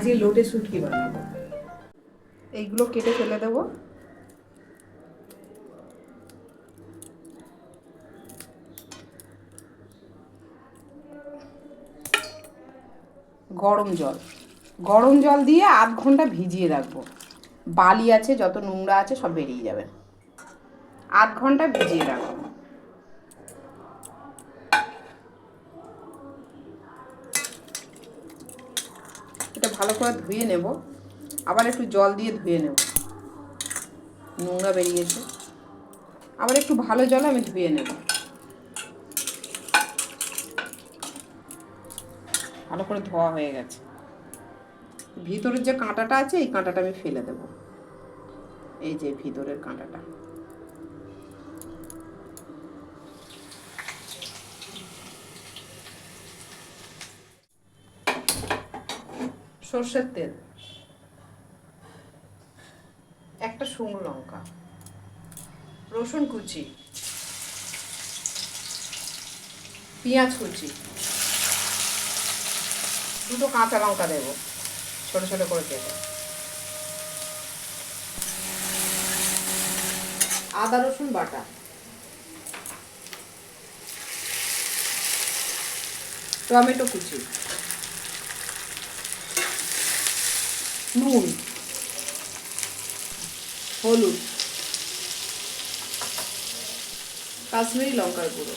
আজকে লোটে শুটকি বানাবো। এইগুলো কেটে ফেলে দেবো। গরম জল দিয়ে 1/2 ঘন্টা ভিজিয়ে রাখবো। বালি আছে, যত নোংরা আছে সব বেরিয়ে যাবে। 1/2 ঘন্টা ভিজিয়ে রাখবো। এটা ভালো করে ধুয়ে নেব, আবার একটু জল দিয়ে ধুয়ে নেব, নোংরা বেরিয়েছে। আবার একটু ভালো জলে আমি ধুয়ে নেব। ভালো করে ধোয়া হয়ে গেছে। ভিতরের যে কাঁটাটা আছে এই কাঁটাটা আমি ফেলে দেব। এই যে ভিতরের কাঁটাটা। সর্ষের তেল, একটা শুকনো লঙ্কা, রসুন কুচি, পেঁয়াজ কুচি, 2টো কাঁচা লঙ্কা দেবো ছোট ছোট করে কেটে, আদা রসুন বাটা, টমেটো কুচি, নুন, হলুদ, কাশ্মীরি লঙ্কার গুঁড়ো,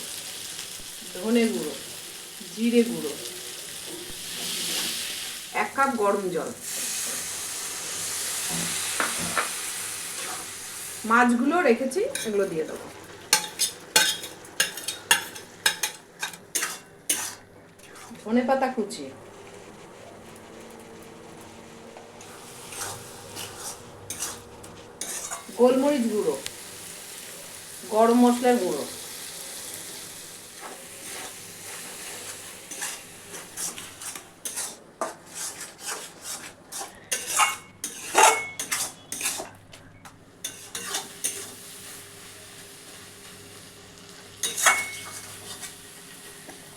ধনে গুঁড়ো, জিরে গুঁড়ো, 1 কাপ গরম জল। মাছগুলো রেখেছি, এগুলো দিয়ে দেবো। ধনেপাতা কুচি, গোলমরিচ গুঁড়ো, গরম মশলার গুঁড়ো,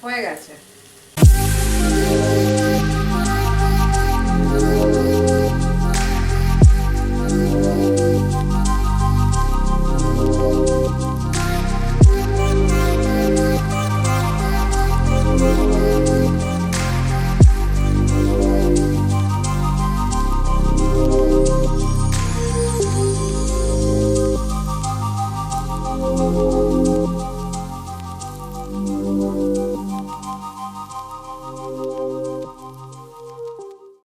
হয়ে গেছে।